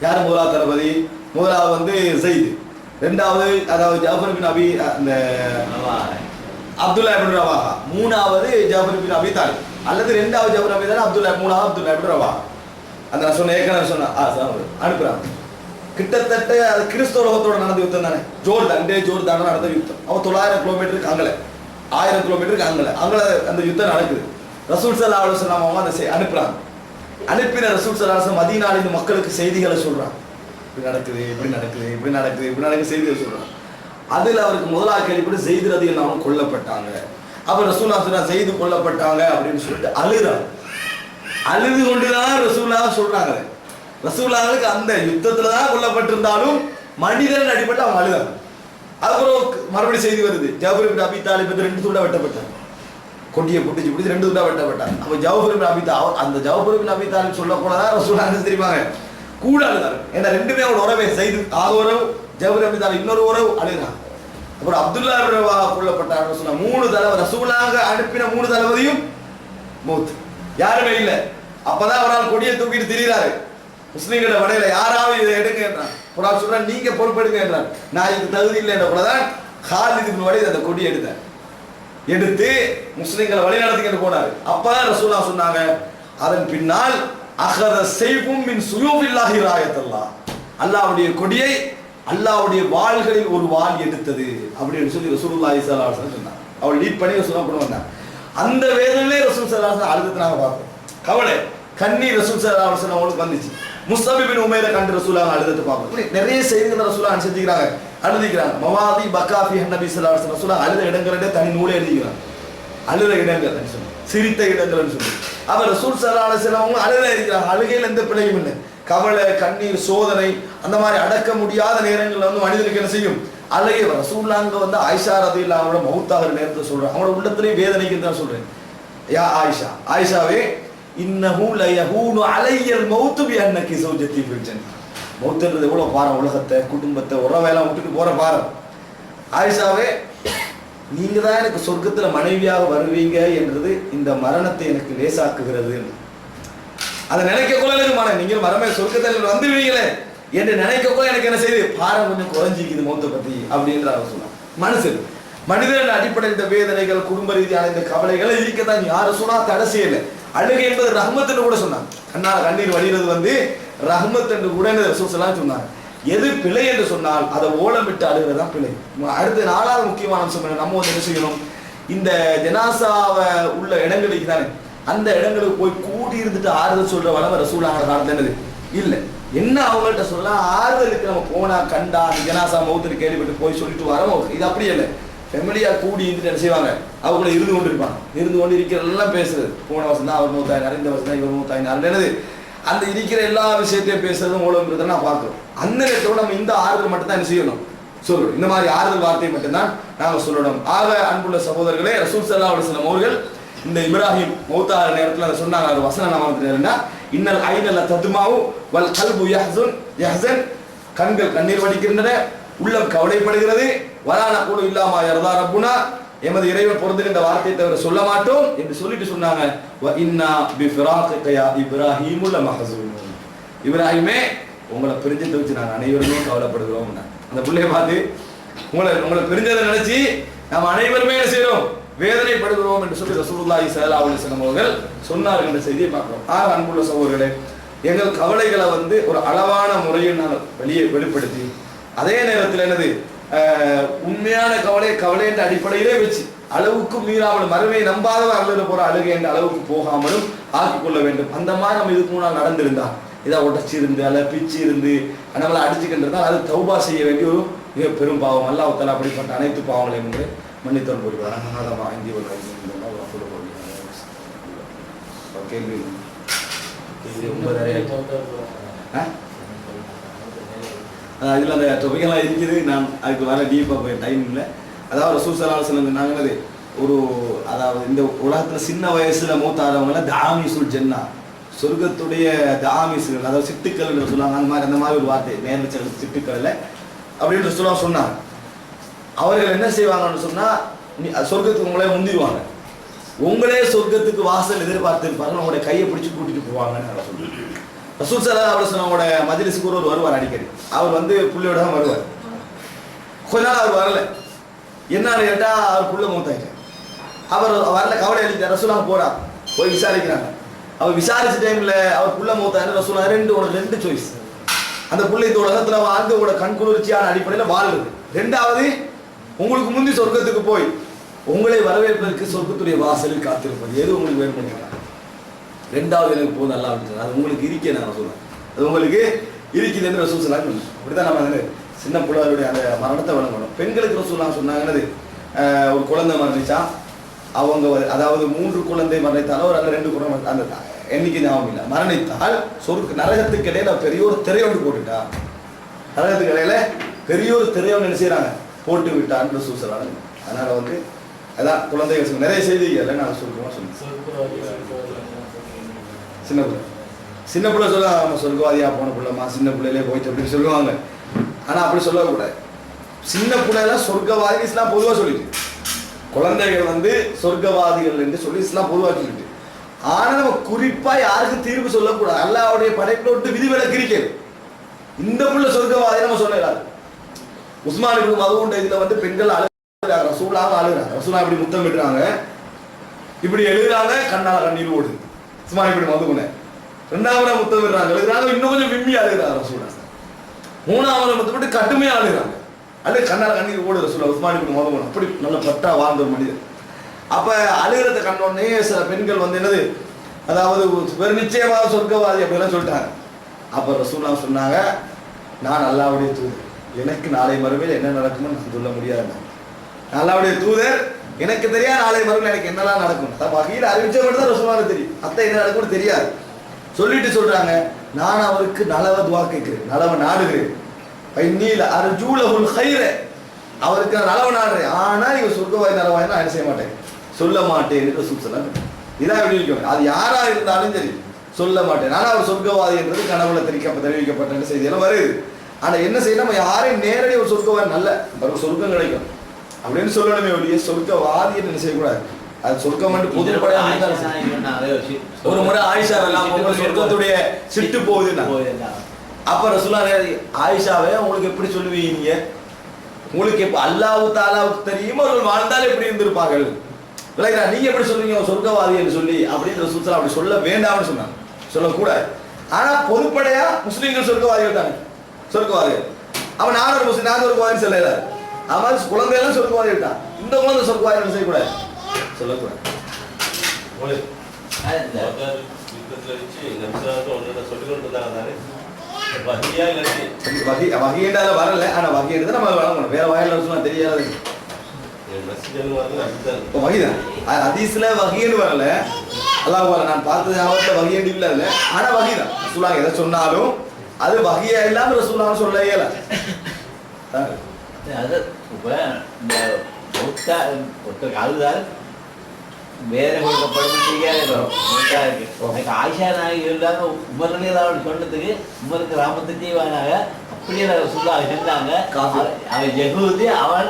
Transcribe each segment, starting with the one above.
யார் முதலாவது தளபதி? முதலாவது வந்து ஸைத், ரெண்டாவது அதாவது ஜாஃபர் பின் அபி அந்த அப்துல்லா இப்னு ரவாஹா, மூணாவது ஜாஃபர் பின் அபி தாலிப், அல்லது ரெண்டாவது ஜாஃபர் அபி தாலிப், அப்துல்லா, மூணாவது அப்துல்லா இப்னு ரவாஹா. அந்த நான் சொன்ன ஏற்கனவே சொன்னேன் அனுப்புறாங்க. கிட்டத்தட்ட அது கிறிஸ்தவலோகத்தோட நடந்த யுத்தம் தானே. ஜோர்தான் நடந்த யுத்தம். அவன் 900 கிலோமீட்டருக்கு அங்கல, 1000 கிலோமீட்டருக்கு அங்கல அந்த யுத்தம் நடக்குது. ரசூல் ஸல்லல்லாஹு அலைஹி வஸல்லம் அவங்க அதை அனுப்புறாங்க. அனுப்பின ரசூல் ஸல்லல்லாஹு அலைஹி வஸல்லம் மதீனால இந்த மக்களுக்கு செய்திகளை சொல்றாங்க. இப்படி நடக்குது, இப்படி நடக்குது, இப்படி நடக்குது, இப்படி நடக்குது செய்திகளை சொல்றாங்க. அதில் அவருக்கு முதலாக கேள்விப்பட்டு ஸைத் ரலியல்லாஹு அன்ஹு கொல்லப்பட்டாங்க. அப்ப ரசூலுல்லாஹ் சொல்றாங்க ஸைத் கொல்லப்பட்டாங்க அப்படின்னு சொல்லிட்டு அழுறாங்க. அழுது கொண்டுதான் ரசூலுல்லாஹ் சொல்றாங்க. ரசூலுல்லாஹ்வுக்கு அந்த யுத்தத்துல தான் கொல்லப்பட்டிருந்தாலும் மனிதன் அடிபட்டு அவங்க அழுதாங்க. அதுக்கப்புறம் மறுபடியும் செய்தி வருது, ஜாஃபர் இப்னு அபி தாலிப் 2 துண்டா வெட்டப்பட்டாங்க. கொடியை பிடிச்சி 2 துண்டா வெட்டப்பட்டாங்க. அப்ப ஜாஃபர் இப்னு அபி தாலிப், அந்த ஜாஃபர் இப்னு அபி தாலிப் சொல்ல போனதான் ரசூலுல்லாஹ் தெரியுமாங்க கூட அழுதாங்க. ஏன்னா ரெண்டுமே அவங்களோட உறவே, ஸைத் உறவு, ஜாஃபர் இப்னு தாலிப் இன்னொரு உறவு, அழுதாங்க. அப்புறம் அப்துல்லா இப்னு ரவாஹா கொல்லப்பட்டாங்க. ரசூலுல்லாஹ் 3 தடவை ரசூலுல்லாஹ் அனுப்பின 3 தளபதியும் மௌத், யாருமே இல்லை. அப்பதான் அவரால் கொடியை தூக்கிட்டு திரிகிறாரு. முஸ்லீம்கள வடையில யாராவது இதை எடுங்க என்றான். புறால் சொல்றான் நீங்க பொறுப்பெடுங்க என்றான். நான் இதுக்கு தகுதி இல்லை என்ற போலதான் காலித் இப்னு வலீத் அந்த கொடியை எடுத்து முஸ்லீம்களை வழி நடத்திக்கிட்டு போனாரு. அப்பதான் ரசூலுல்லாஹ் சொன்னாங்க, அதன் பின்னால் அகத ஸைஃபும் மின் சுயூஃபில்லாஹி ராயத்தல்லாஹ், அல்லாஹ்வுடைய கொடியை அல்லாஹ்வுடைய வாள்களில் ஒரு வாள் எடுத்தது அப்படின்னு சொல்லி ரசூலுல்லாஹி ஸல்லல்லாஹு அலைஹி வஸல்லம் சொன்னாங்க. அவள் லீட் பண்ணி ரசூலுல்லாஹ் கொண்டு வந்தாங்க. அந்த வேதனையிலே ரசூல் ஸல்லல்லாஹு அலைஹி வஸல்லம் அழுது நாங்க பார்த்தோம். கவலை கண்ணீர் ரசூல் ஸல்லல்லாஹு அலைஹி வஸல்லம் அவங்களுக்கு வந்துச்சு. முஸ்அப் இப்னு உமைர கண்டு ரசூலுல்லாஹ் அழுதுட்டு பார்ப்போம். நிறைய செய்திகள் ரசூலுல்லாஹ் செஞ்சுக்கிறாங்க, அழுதிக்கிறாங்க. மவாதி பகாஃபி நபி ஸல்லல்லாஹு அலைஹி வஸல்லம் ரசூலுல்லாஹ் அழுத இடங்களே தனி நூலே எழுதிக்கிறாங்க. அழுத இடங்கள் சொல்லி, சிரித்த இடங்கள்னு சொல்லி. அப்ப ரசூல் ஸல்லல்லாஹு அலைஹி வஸல்லம் அவங்க அழுத இருக்கிறாங்க. அழுகையில் எந்த பிழையும் இல்லை. கவலை, கண்ணீர், சோதனை, அந்த மாதிரி அடக்க முடியாத நேரங்களில் வந்து மனிதனுக்கு என்ன செய்யும், அழுகை வரும். ரசூலுல்லாஹ் அங்க வந்து ஆயிஷா ரலியல்லாஹு அன்ஹா மௌத்தாகிற நேரத்தை சொல்றாங்க. அவங்களோட உள்ளத்திலே வேதனைக்கு தான் சொல்றேன். யா ஆயிஷாவே இன்னஹு லயஹூனு அலையல் மௌத் பி அன்னகி ஸௌஜதி ஃபில் ஜன்னah. மௌத்ன்றது எவ்வளவு பாரம், உலகத்தை, குடும்பத்தை, உறவெல்லாம் விட்டுட்டு போற பாரம். ஆயிஷாவே நீங்க தான் எனக்கு சொர்க்கத்துல மனைவியாக வருவீங்க என்றது இந்த மரணத்தை எனக்கு லேசாக்குகிறது. அதை நினைக்கக்குள்ள எனக்கு மனம், நீங்க மரமே சொர்க்கத்தில் வந்துடுவீங்களே என்று நினைக்கக்குள்ள எனக்கு என்ன செய்யுது, பாரம் கொஞ்சம் குறைஞ்சிக்குது மௌத்தை பத்தி அப்படின்ற அவர் சொன்னார். மனிதன் அடிப்படையில் இந்த வேதனைகள், குடும்ப ரீதியான இந்த கவலைகளை இருக்கத்தான் யாரும் சொன்னா தடை செய்யலை. அழுகை என்பது ரஹ்மத் என்று கூட சொன்னாங்க. கண்ணீர் வடிகிறது வந்து ரஹ்மத் என்று கூட ரசூல் ஸல்லல்லாஹு சொன்னாங்க. எது பிழை என்று சொன்னால் அதை ஓலமிட்டு அழுகிறது தான் பிழை. அடுத்து 4வது முக்கியமான அம்சம் என்ன, நம்ம வந்து என்ன செய்யணும், இந்த ஜனாசாவை உள்ள இடங்களுக்கு தானே அந்த இடங்களுக்கு போய் கூடி இருந்துட்டு ஆறுதல் சொல்ற வளமை ரசூலுல்லாஹ் காலத்துல என்னது இல்லை. என்ன அவங்கள்ட்ட சொல்லலாம், ஆறுதலுக்கு நம்ம போனா கண்டா ஜனாசா மௌத்துன்னு கேள்விப்பட்டு போய் சொல்லிட்டு வரோம். இது அப்படியே இல்லை. ஃபெமிலியா கூடி இருந்துட்டு என்ன செய்வாங்க, அவங்கள இருந்து கொண்டு இருப்பாங்க. இருந்து கொண்டு இருக்கிறதெல்லாம் பேசுறது, போன வருஷம் தான் அவர் மௌத்தாயினார், இந்த வருஷம் தான் இவர் மௌத்தாயினார் என்னது, அந்த இருக்கிற எல்லா விஷயத்தையும் பேசுறதும் மூலம்ன்றதை நான் பார்க்குறோம். அந்த நேரத்தோட நம்ம இந்த ஆறுதல் மட்டும் தான் என்ன செய்யணும், சொல்லணும். இந்த மாதிரி ஆறுதல் வார்த்தை மட்டும்தான் நாங்கள் சொல்லணும். ஆக அன்புள்ள சகோதரர்களே, ரசூல் ஸல்லல்லாஹு அலைஹி வஸல்லம் அவர்கள் இந்த இப்ராஹிம் மௌத்தாகிற நேரத்தில் அதை சொன்னாங்க. அது வசனம் நான் வந்துட்டேன்னா, இன்னல் ஐனல தத்மாவு வல் கல்பு யஹ்சன், கண்கள் கண்ணீர் வடிக்கின்றன, உள்ளம் கவலைப்படுகிறது. வரான கூட இல்லாமா யர்தா ரப்புனா, எமது இறைவன் பொருந்துகின்ற வார்த்தையை தவிர சொல்ல மாட்டோம் என்று சொல்லிட்டு சொன்னாங்க. வ இன்னா பி ஃபிராகிக யா இப்ராஹீமு லமஹ்ஸூனூன், இப்ராஹிமே உங்களை பிரிஞ்சதை வச்சு நாங்கள் அனைவருமே கவலைப்படுகிறோம். அந்த பிள்ளையை பார்த்து உங்களை பிரிஞ்சதை நினைச்சு நாம் அனைவருமே என்ன செய்யறோம், வேதனைப்படுகிறோம் என்று சொல்லி ரசூலுல்லாஹி ஸல்லல்லாஹு அலைஹி வஸல்லம் அவர்கள் சொன்னார்கள் என்ற செய்தியை பார்க்கிறோம். ஆக அன்புள்ள சகோதரர்களே, எங்கள் கவலைகளை வந்து ஒரு அளவான முறையில் நாங்கள் வெளிப்படுத்தி, அதே நேரத்தில் என்னது உண்மையான கவலை என்ற அடிப்படையிலே வச்சு அளவுக்கு மீறாமல், மறுமையை நம்பாதவர் அழுத போற அழுகை என்ற அளவுக்கு போகாமலும் ஆக்கிக் கொள்ள வேண்டும். அந்த மாதிரி நம்ம இதுக்கு முன்னால் நடந்திருந்தா, இதை உடச்சி இருந்து அல்ல பிச்சு இருந்து நம்மளை அடிச்சுக்கின்றிருந்தால் அது தௌபா செய்ய வேண்டிய ஒரு மிக பெரும் பாவம். அல்லாஹ் தஆலா அப்படிப்பட்ட அனைத்து பாவங்களையும் என்று மன்னித்தல் புரிவார். கேள்வி இதில் அந்த டொபிக்கெல்லாம் இருக்குது. நான் அதுக்கு வர டீப்பாக போய் டைம் இல்லை. அதாவது ரசூல் ஸல்லல்லாஹு அலைஹி வஸல்லம் நாங்கள் ஒரு, அதாவது இந்த உலகத்தில் சின்ன வயசில் மூத்தாதவங்கள தாமிசுல் ஜன்னா, சொர்க்கத்துடைய தாமிசுகள், அதாவது சிட்டுக்கள் என்று சொல்லுவாங்க. அந்த மாதிரி ஒரு வார்த்தை நேர்ந்த சிட்டுக்கள் இல்லை அப்படின்னு சொன்னாங்க. அவர்கள் என்ன செய்வாங்கன்னு சொன்னால், சொர்க்கத்துக்கு உங்களே முந்திடுவாங்க, உங்களே சொர்க்கத்துக்கு வாசல் எதிர்பார்த்து இருப்பாங்க, உங்களுடைய கையை பிடிச்சி கூட்டிட்டு போவாங்கன்னு சொல்லுவாங்க. ரசூல் ஸல்லல்லாஹு அலைஹி வஸல்லம் மஜ்லிஸ்க்கு ஒரு வருவார் அடிக்கடி. அவர் வந்து புள்ளையோட தான் வருவார். கொஞ்ச நாள் அவர் வரல. என்னன்னு கேட்டா அவர் புள்ள மூத்தாயிட்டார். அவர் வரல, கவலை எழுதி ரசூலுல்லாஹ் போறார், போய் விசாரிக்கிறாங்க. அவர் விசாரிச்ச டைம்ல அவர் புள்ள மூத்தாயிரு. ரசூலுல்லாஹ் ரெண்டு சாய்ஸ். அந்த புள்ளை இந்த உலகத்துல வாழ்ந்து உங்களோட கண் குளிர்ச்சியான அடிப்படையில் வாழ்றது. ரெண்டாவது, உங்களுக்கு முந்தி சொர்க்கத்துக்கு போய் உங்களை வரவேற்பதற்கு சொர்க்கத்துடைய வாசலில் காத்திருப்பது. எது உங்களுக்கு வேணும்? ரெண்டாவது எனக்கு போதும் நல்லா அப்படின்னு. அது உங்களுக்கு இருக்கே, நான் சொல்றேன், அது உங்களுக்கு இருக்குது என்று ரசூல் ஸல்லல்லாஹு அலைஹி வஸல்லம். அப்படிதான் நம்ம சின்ன பிள்ளைகளுடைய அந்த மரணத்தை வழங்கணும். பெண்களுக்கு ரசூலுல்லாஹ் சொன்னாங்கன்னு, ஒரு குழந்தை மரணிச்சா அவங்க, அதாவது 3 குழந்தை மரணித்தாலும் ஒரு 2 குழந்தை, அந்த எண்ணிக்கை ஞாபகம் இல்லை, மரணித்தால் நரகத்துக்கு இடையில பெரிய ஒரு திரையோடு போட்டுட்டா, நரகத்துக்கு இடையில பெரிய ஒரு திரையோடு என்ன செய்யறாங்க, போட்டு விட்டான்னு ரசூல் ஸல்லல்லாஹு அலைஹி வஸல்லம். அதனால வந்து அதான் குழந்தைகள் நிறைய செய்திகள் நான் சொல்லுவோம். சின்ன பிள்ளை சொல்ல சொர்க்கவாதியா போன பிள்ளைமா, சின்ன பிள்ளையிலே போயிட்டு அப்படின்னு சொல்லுவாங்க. ஆனா அப்படி சொல்லக்கூடாது. சின்ன பிள்ளைலாம் சொர்க்கவாதி இஸ்லாம் பொதுவாக சொல்லிட்டு, குழந்தைகள் வந்து சொர்க்கவாதிகள் என்று சொல்லி இஸ்லாம் பொதுவாக சொல்லிட்டு, ஆனா நம்ம குறிப்பா யாருக்கும் தீர்ப்பு சொல்லக்கூடாது. அல்லாஹ்வுடைய படைப்புல விட்டு விதிவிலக்கு இருக்கிறது. இந்த புள்ள சொர்க்கவாதி நம்ம சொல்லலாது. உஸ்மான் இப்னு மதுன் இதுல வந்து பெண்கள் அழுகிறாங்க, ரசூலுல்லாஹ் அழுகிறாங்க, ரசூலுல்லாஹ் இப்படி முத்தம் விடுறாங்க, இப்படி எழுதுறாங்க, கண்ணால கண்ணீர் ஓடுது. உஸ்மான் இப்னு மதுன் ரெண்டாவது முத்தம் விடுறாங்க, எழுதுறாங்க, இன்னும் கொஞ்சம் விம்மி அழுகிறாங்க ரசூலுல்லாஹ். மூணாவது முத்தம் விட்டு கட்டுமையா அழுகிறாங்க, அல்லது கண்ணால கண்ணீர் ஓடு ரசூலுல்லாஹ். உஸ்மான் இப்னு மதுன் அப்படி நல்ல பட்டா வாழ்ந்த ஒரு மனிதர். அப்ப அழுகிறத கண்டோடனே சில பெண்கள் வந்து என்னது, அதாவது வெறும் நிச்சயமாக சொர்க்கவாதி அப்படிலாம் சொல்லிட்டாங்க. அப்ப ரசூலுல்லாஹ் சொன்னாங்க, நான் அல்லாஹ்வுடைய தூதர், எனக்கு நாளை மறுமையில் என்ன நடக்கும்னு நான் சொல்ல முடியாது. அல்லாஹ்வுடைய தூதர், எனக்கு தெரியாது நாளை மறுமையில் எனக்கு என்னெல்லாம் நடக்கும். வகையில் அறிவிச்ச மட்டும் தான் ரசூலுல்லாஹ்வுக்கு தெரியும், அத்தை என்ன நடக்கும்னு தெரியாது. சொல்லிட்டு சொல்றாங்க, நான் அவருக்கு நலவ துவா கேட்கிறேன், நலவ நாடுகிறேன், பைன்னீல அர்ஜூலஹுல் கைர, அவருக்கு நலவ நாடுறேன், ஆனா இவ சொர்க்கவாதி நலவாய் நான் என்ன செய்ய மாட்டேன், சொல்ல மாட்டேன் என்று ரசூல் ஸல்லல்லாஹு அலைஹி வஸல்லம். இதான் எப்படி இருக்கும், அது யாரா இருந்தாலும் சரி சொல்ல மாட்டேன். ஆனா அவர் சொர்க்கவாதி என்றது கனவுல தெரிவிக்கப்பட்ட செய்தியெல்லாம் வருது. ஆனா என்ன செய்யணும், நம்ம யாரையும் நேரடி ஒரு சொர்க்கவாதி நல்ல ஒரு சொர்க்கம் கிடைக்கும் அப்படின்னு சொல்லணுமே ஒழிய சொர்க்கவாதி என்ன செய்யக்கூடாது. அது சொர்க்கம் வந்து பொதுப்படையாக ஒரு முறை ஆயிஷா எல்லாம் சொர்க்கத்துடைய சிட்டு போகுதுன்னா, அப்ப ரசூலுல்லாஹ் ஆயிஷாவே உங்களுக்கு எப்படி சொல்லுவீங்க, உங்களுக்கு எப்ப அல்லாஹ் தஆலாவுக்கு தெரியும் அவர்கள் வாழ்ந்தால் எப்படி இருந்திருப்பார்கள், நீங்க எப்படி சொல்லுவீங்க சொர்க்கவாதி என்று சொல்லி அப்படின்னு ரசூல் ஸல்லல்லாஹு அப்படி சொல்ல வேண்டாம்னு சொன்னாங்க, சொல்லக்கூடாது. ஆனா பொதுப்படையா முஸ்லிம்கள் சொர்க்கவாதிகள் தானே, சொர்க்கவாதிகள். அவன் நான் ஒரு முஸ்லிம், நான் சொர்க்கவாதின்னு சொல்லல. அவன் குழந்தையெல்லாம் சொர்க்கவாதிகள் தான், இந்த குழந்தை சொர்க்கவாதி செய்யக்கூடாது, சொல்லக்கூடாது. வகையினால வரல, ஆனா வகையிட்டு நம்ம வழங்கணும், வேற வாயில சொன்னா தெரியாது. வகைதான் ஹதீஸ்ல வகைன்னு வரல, அல்லாஹ் வரல, நான் பார்த்தது அவர்கிட்ட வகையேண்டு இல்லை இல்லை, ஆனா வகைதான். ரசூலுல்லாஹ் எதை சொன்னாலும் அது வகையா இல்லாம ரசூலுல்லாஹ் சொல்ல இயல. அது இப்ப இந்த ஒருத்தருக்கு அழுதால் வேற கொடுக்கப்படுறீங்க. ஆயிஷா நாயகி இருந்தாங்க, உமர்னே ஏதாவது சொன்னதுக்கு உமருக்கு ராமத்தை செய்வானாங்க, அப்படியே சுல்லாக செஞ்சாங்க. அவன் ஜெகூதி அவன்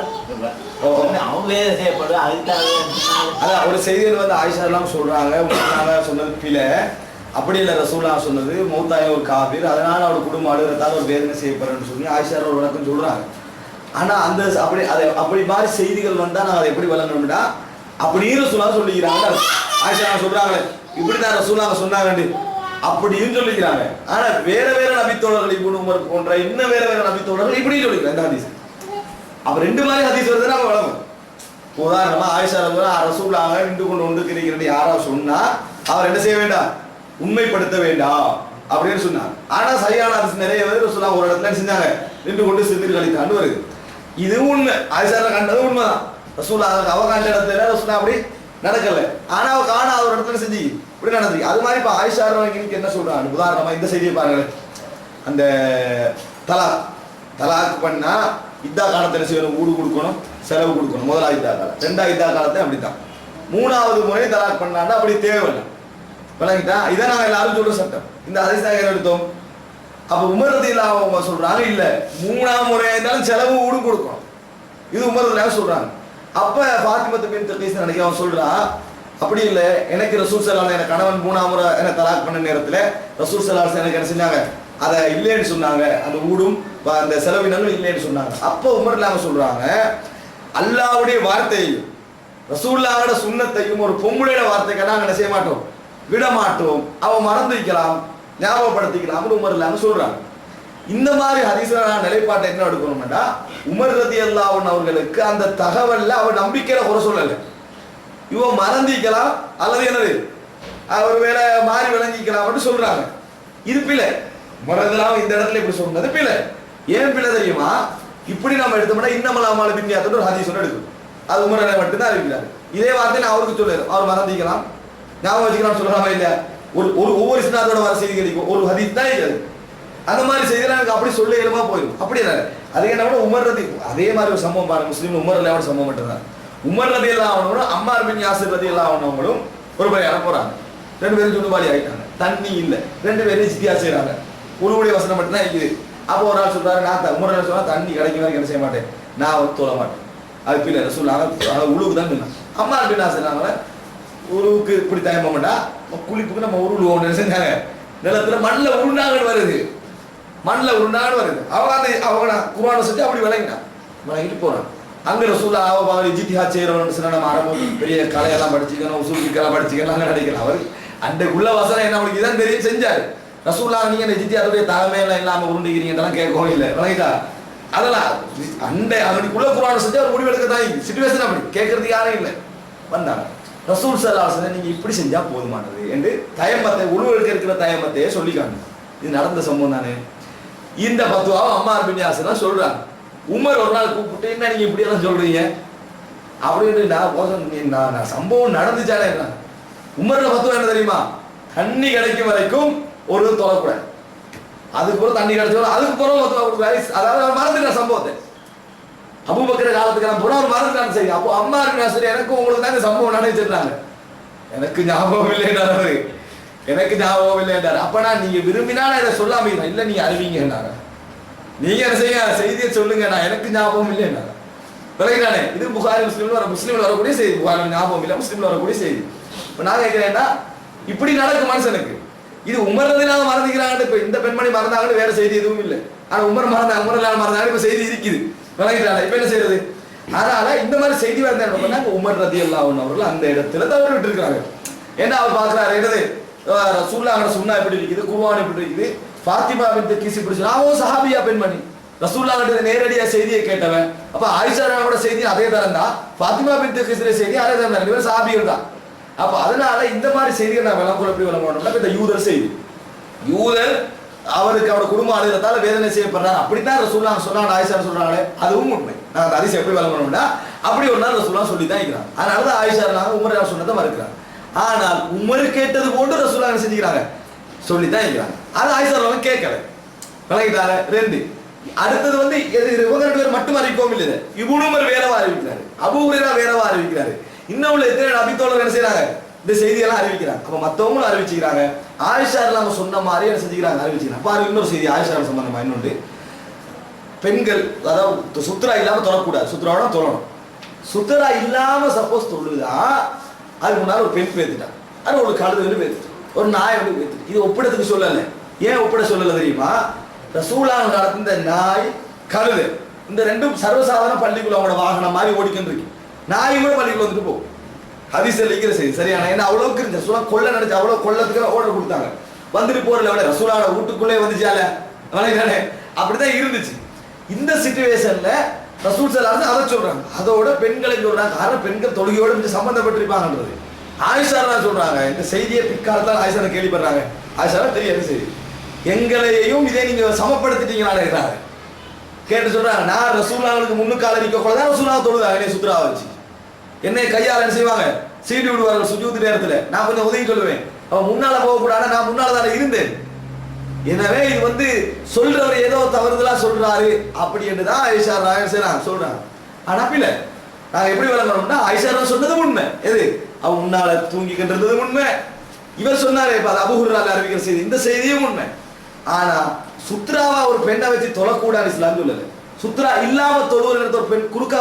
அவன் வேலை செய்யப்படுற அதுக்காக. அதான் ஒரு செய்தியில் வந்து ஆயிஷா எல்லாம் சொல்றாங்க, சொன்னது பிழை, அப்படி இல்லை. ரசூலுல்லாஹ் சொன்னது மௌத்தாய ஒரு காபீர், அதனால அவரோட குடும்பம் அழுகிறதால ஒரு வேதனை செய்யப்படுறேன்னு சொல்லி ஆயிஷா ஒரு விளக்கம் சொல்றாங்க. ஆனா அந்த அப்படி அதை அப்படி மாதிரி செய்திகள் வந்தா நான் அதை எப்படி வளரணும்னா அப்படின்னு ரசூலுல்லாஹ் சொல்லிக்கிறாங்க. ஆயிஷா சொல்றாங்களே இப்படிதான் ரசூலுல்லாஹ் சொன்னாங்க அப்படின்னு சொல்லிக்கிறாங்க. ஆனா வேற வேற நபித்தோழர்கள் இப்னு உமர் போன்ற இன்னும் வேற வேற நபித்தோழர்கள் இப்படி சொல்லிக்கிறாங்க இந்த ஹதீஸ். அப்ப ரெண்டு மாதிரி ஹதீஸ் வருது நம்ம வழங்கும். உதாரணமா ஆயிஷா ரசூலுல்லாஹ் நின்று கொண்டு இருக்கிறது யாராவது சொன்னா அவர் என்ன செய்ய வேண்டாம், உண்மைப்படுத்த வேண்டாம் அப்படின்னு சொன்னாங்க. ஆனா சரியான ஹதீஸ் நிறைய வருது. ரசூலுல்லாஹ் ஒரு இடத்துல செஞ்சாங்க, நின்று கொண்டு சிந்திர் கழித்தாண்டு வருது. இது உண்மை, ஆயிஷா கண்டது உண்மைதான். ரசூலுல்லாஹ் அவ கண்ட இடத்துல ரசூலுல்லாஹ் அப்படி நடக்கல, ஆனா அவ காண ஒரு இடத்துல செஞ்சு இப்படி நடந்து. அது மாதிரி இப்ப ஆயிஷா இன்னைக்கு என்ன சொல்றாங்க, உதாரணமா இந்த செய்தியை பாருங்களேன். அந்த தலாக் பண்ணா இத்தா காலத்துல செய்யணும், ஊடு கொடுக்கணும், செலவு கொடுக்கணும். முதலாவது இத்தா காலம், ரெண்டாவது இத்தா காலத்தை அப்படித்தான். மூணாவது முறை தலாக் பண்ணாண்டா அப்படி தேவையில்லை, விளங்கிட்டா? இதை நாங்க எல்லாரும் சொல்ற சட்டம். இந்த ஹதீஸ் நாங்க எடுத்தோம். அப்ப உமர் ரலியல்லாஹு அவங்க சொல்றாங்க, இல்ல மூணாவது முறையா இருந்தாலும் செலவு ஊடு கொடுக்கணும், இது உமர் ரலியல்லாஹு சொல்றாங்க. அப்ப ஃபாத்திமா பின்த் கீஸ் நினைக்க அவன் சொல்றா, அப்படி இல்லை, எனக்கு ரசூல் ஸல்லல்லாஹு அலைஹி வஸல்லம் கணவன் 3ஆம் முறை என்ன தலாக் பண்ண நேரத்தில் ரசூல் ஸல்லல்லாஹு அலைஹி வஸல்லம் எனக்கு என்ன செஞ்சாங்க, அதை இல்லைன்னு சொன்னாங்க, அந்த ஊடும் அந்த செலவினங்களும் இல்லைன்னு சொன்னாங்க. அப்போ உமர் இல்லாம சொல்றாங்க, அல்லாஹ்வுடைய வார்த்தையையும் ரசூலுல்லாஹோட சுன்னத்தையும் ஒரு பொம்பளையோட வார்த்தைக்கு நாங்கள் என்ன செய்ய மாட்டோம், விட மாட்டோம், அவன் மறந்து வைக்கலாம், ஞாபகப்படுத்திக்கலாம்னு உமர் இல்லாம சொல்றாங்க. இந்த மாதிரி ஹதீஸ்ல நிலைப்பாட்டை என்ன எடுக்கணும்னா, உமர் ரலியல்லாஹு அன்ஹு அவர்களுக்கு அந்த தகவல்ல அவர் நம்பிக்கையில குறை சொல்லலை, இவன் மறந்திக்கலாம் அல்லது என்னது அவர் வேலை மாறி விளங்கிக்கலாம் சொல்றாங்க. இது பிழை. மறந்தலாம் இந்த இடத்துல இப்படி சொன்னது பிழை. ஏன் பிழை தெரியுமா? இப்படி நம்ம எடுத்தோம்னா இன்னமல் அமாலு பின்னியாத்துன்னு ஒரு ஹதீஸ் ஒன்று எடுக்கும், அது உமர் மட்டும்தான் அறிவிக்கிறார். இதே வார்த்தை நான் அவருக்கு சொல்லுறேன், அவர் மறந்திக்கலாம் ஞாபகம் வச்சுக்கலாம் சொல்லலாமா இல்லையா? ஒவ்வொரு சின்னாத்தோட வர செய்தி கிடைக்கும், ஒரு ஹதீஸ் தான் இருக்காது. அந்த மாதிரி செய்திலாம் எனக்கு அப்படி சொல்ல இயல்பா போயிடும். அப்படி இல்லை, அது என்ன கூட உமர் ரதி அதே மாதிரி ஒரு சம்பவம் பாருங்க, முஸ்லீம் உமர் ரலியல்லாஹு அன்ஹு சம்பவம் மட்டும்தான். உமர் ரலியல்லாஹு அன்ஹுவும் அம்மார் பின் யாசிர் ரலியல்லாஹு அன்ஹுவும் ஒரு பையனை போறாங்க, 2 பேரும் சுண்டுபாடி ஆயிட்டாங்க, தண்ணி இல்லை, 2 பேரும் சித்தியா செய்யறாங்க, உருவுடைய வசனம் மட்டும் தான் இருக்குது. அப்போ ஒரு ஆள் சொல்றாரு, நான் உமர் சொன்னா தண்ணி கிடைக்கும் வரைக்கும் என்ன செய்ய மாட்டேன், நான் வந்து தொழ மாட்டேன். அது பிள்ளை சொல்லாங்க, உழுவுக்கு தான் பின்னா அம்மார் பின் யாசிர் உருவுக்கு இப்படி தயம்ப மாட்டா, குளிப்புக்கு நம்ம உருளுவோம் செஞ்சாங்க, நிலத்துல மண்ணில் உருண்டாங்கன்னு வருது, மண்ணில் உருண்டான்னு வருது. அவங்க குர்ஆனை செஞ்சு அப்படி விளங்கிட்டு போறான். அங்க ரசூலுல்லாஹ் அவங்க இஜ்திஹாத் செய்யறவன்னு சொன்னா நம்ம அரபு பெரிய கலையெல்லாம் படிச்சுக்கணும், உசூல் ஃபிக்ஹ் படிச்சுக்கணும், அங்க நினைக்கலாம். அவர் அந்த உள்ள வசனம் என்ன அவங்களுக்கு இதான் தெரியும் செஞ்சாரு. ரசூலுல்லாஹ் நீங்க இந்த இஜ்திஹாத்துடைய தலைமையில இல்லாம உருண்டுக்கிறீங்கன்றலாம் கேட்கவும் இல்லை, விளங்கிட்டா? அதெல்லாம் அந்த அவனுக்குள்ள குர்ஆனை செஞ்சு அவர் முடிவெடுக்க தான் சிச்சுவேஷன் அப்படி கேட்கறதுக்கு யாரும் இல்லை. வந்தாங்க ரசூல் ஸல்லல்லாஹு அலைஹி வஸல்லம் நீங்க இப்படி செஞ்சா போதுமானது என்று தயமத்தை உழுவெடுக்க இருக்கிற தயமத்தையே சொல்லிக்காங்க. இது நடந்த சம்பவம் தானே. இந்த பத்துவாவை அம்மார் பின் யாசிர் தான் சொல்றாங்க. உமர் ஒரு நாள் கூப்பிட்டு, என்ன நீங்க இப்படி எல்லாம் சொல்றீங்க அப்படின்னு, நான் சம்பவம் நடந்துச்சாலே. உமர்ல பத்துவா என்ன தெரியுமா? தண்ணி கிடைக்கும் வரைக்கும் ஒரு தொலைக்கூடாது, அதுக்கு பிறகு தண்ணி கிடைச்சோம் அதுக்கு பிறகு பத்துவா கொடுக்குறாரு. அதாவது அவர் மறந்துட்ட சம்பவத்தை, அபூபக்கர் காலத்துக்கு நான் போனா அவர் மறந்துட்டான்னு சரி. அப்போ அம்மார் பின் யாசிர் எனக்கு உங்களுக்கு தான் இந்த சம்பவம் நடந்துச்சிருந்தாங்க, எனக்கு ஞாபகம் இல்லைன்றாரு, எனக்கு ஞாபகம் இல்லை என்றார். அப்பனா நீங்க விரும்பினா இதை சொல்லாம இல்ல, நீங்க அறிவிங்க, நீங்க என்ன செய்ய செய்தியை சொல்லுங்க, நான் எனக்கு ஞாபகம் இல்லை என்றார். விளங்கினானே? இது புகாரி முஸ்லீம்ல வரக்கூடிய செய்தி, புகாரி ஞாபகம் இல்லை, முஸ்லீம்ல வரக்கூடிய செய்தி. இப்ப நான் கேட்கிறேன்னா, இப்படி நடக்கும் மனுஷனுக்கு. இது உமர் ரலியல்லாஹு அன்ஹு மறந்துக்கிறாங்க, இப்ப இந்த பெண்மணி மறந்தாங்கன்னு வேற செய்தி எதுவும் இல்லை. ஆனா உமர் மறந்தாங்க, உமர் ரலியல்லாஹு அன்ஹு மறந்தாங்க, இப்ப செய்தி இருக்குது. விளங்கிட்டாங்க? இப்ப என்ன செய்யறது? அதனால இந்த மாதிரி செய்தி வந்து என்ன பண்ணாங்க, உமர் ரலியல்லாஹு அன்ஹு அவர்கள் அந்த இடத்துல தவறு விட்டு இருக்காங்க. ஏன்னா அவர் பாக்குறாரு, என்னது ரசூலுல்லாஹோட சுன்னா எப்படி இருக்குது, குர்ஆன் எப்படி இருக்குது, ஃபாத்திமா பின்த் கீஸ் இப்படி சொன்னா, அவன் சஹாபியா பெண்மணி, ரசூலுல்லாஹ்கிட்ட நேரடியா செய்தியை கேட்டவன். அப்ப ஆயிஷா ராவோட செய்தி அதே தரம் தான், ஃபாத்திமா பின்த் கீஸ்ல செய்தி அதே தரம் தான், இவன் சஹாபிகள் தான். அப்ப அதனால இந்த மாதிரி செய்திகள் நான் விளக்கம் எப்படி விளங்கணும்னா, இந்த யூதர் செய்தி, யூதர் அவருக்கு அவரோட குடும்ப அழுகிறதால வேதனை செய்யப்படுறாரு, அப்படித்தான் ரசூலுல்லாஹ் சொன்னாங்க, ஆயிஷா சொல்றாங்களே அதுவும் உண்மை. நான் அந்த ஹதீஸ் எப்படி விளங்கணும்னா, அப்படி ஒரு நாள் ரசூலுல்லாஹ் சொல்லி தான் இருக்கிறாங்க. அதனாலதான் ஆயிஷா உமர் சொன்னதை மறுக்கிறாங்க. ஆனால் உமர் கேட்டது போன்று ரசூலுல்லாஹ் செஞ்சுக்கிறாங்க, சொல்லித்தான் இருக்கிறாங்க. அது ஆயிஷா கேட்கல, விளங்கிட்டாங்க. 2 அடுத்தது வந்து இவங்க 2 பேர் மட்டும் அறிவிக்கவும் இல்லை, இப்னு உமர் வேறவா அறிவிக்கிறாரு, அபூ ஹுரைரா வேறவா அறிவிக்கிறாரு, இன்னும் உள்ள எத்தனை நபி தோழர்கள் என்ன செய்யறாங்க, இந்த செய்தியெல்லாம் அறிவிக்கிறாங்க. அப்ப மத்தவங்களும் அறிவிச்சுக்கிறாங்க, ஆயிஷா நாம சொன்ன மாதிரி என்ன செஞ்சுக்கிறாங்க, அறிவிச்சுக்கிறாங்க. பாரு இன்னொரு செய்தி ஆயிஷா சம்பந்தமா இன்னொன்று, பெண்கள் அதாவது சுத்ரா இல்லாம தொழக்கூடாது, சுத்ராவோட தொழணும். சுத்ரா இல்லாம சப்போஸ் தொழுதா அதுக்கு முன்னால ஒரு பெண் பேத்துட்டான், அது ஒரு கழுது வந்து பேத்துட்டு, ஒரு நாய் வந்து பேத்துட்டு. இது ஒப்பிடத்துக்கு சொல்லல. ஏன் ஒப்பிட சொல்லல தெரியுமா? ரசூலுல்லாஹ் காலத்துல இந்த நாய் கழுது இந்த ரெண்டும் சர்வசாதாரண பள்ளிக்குள்ள அவங்களோட வாகனம் மாதிரி ஓடிக்கிட்டு இருக்கு. நாய் கூட பள்ளிக்குள்ள வந்துட்டு போகும். ஹதீஸ்ல இருக்கிற செய்தி சரியான. ஏன்னா அவ்வளவுக்கு இருந்துச்சு, ரசூலுல்லாஹ் கொல்ல நினைச்சு அவ்வளவு கொல்லத்துக்கு ஆர்டர் கொடுத்தாங்க. வந்துட்டு போறல விட ரசூலுல்லாஹ் வீட்டுக்குள்ளே வந்துச்சால, அப்படிதான் இருந்துச்சு. இந்த சிச்சுவேஷன்ல ரசூல் ஸல்லல்லாஹு அலைஹி வஸல்லம் அதை சொல்றாங்க. அதோட பெண்களை சொல்றாங்க, காரணம் பெண்கள் தொழுகையோட கொஞ்சம் சம்பந்தப்பட்டிருப்பாங்கன்றது. ஆயிஷா சொல்றாங்க, இந்த செய்தியை பிற்காலத்தில் ஆயிஷா கேள்விப்படுறாங்க. ஆயிஷா தெரியாது செய்தி, எங்களையும் இதை நீங்க சமப்படுத்திட்டீங்களா கேட்டு சொல்றாங்க. நான் ரசூலுல்லாஹ்வுக்கு முன்னுக்கால நிக்க கூட தான் ரசூலுல்லாஹ் தொழுதாங்க, என்னை சுத்ரா வச்சு என்னை கையால் என்ன செய்வாங்க, சீடி விடுவார்கள் சுஜூத் நேரத்துல. நான் கொஞ்சம் உதவி சொல்லுவேன், அவன் முன்னால போகக்கூடாது, நான் முன்னால தானே இருந்தேன். எனவே இது வந்து சொல்றவர் ஏதோ தவறுதலா சொல்றாரு அப்படி என்றுதான் ஆயிஷா சொல்றாங்க. ஆனா பிள்ளை நாங்க எப்படி விளங்கணும்னா, ஆயிஷா சொன்னது உண்மை, எது அவன் முன்னால தூங்கிக்கின்றது உண்மை. இவர் சொன்னாரே இப்ப அபூ ஹுரைரா அறிவிக்கிற செய்தி, இந்த செய்தியும் உண்மை. ஆனா சுத்ராவா ஒரு பெண்ணை வச்சு தொழக்கூடாது இஸ்லாம் சொல்லல. சுத்ரா இல்லாம தொழுவது ஒரு பெண் குறுக்கா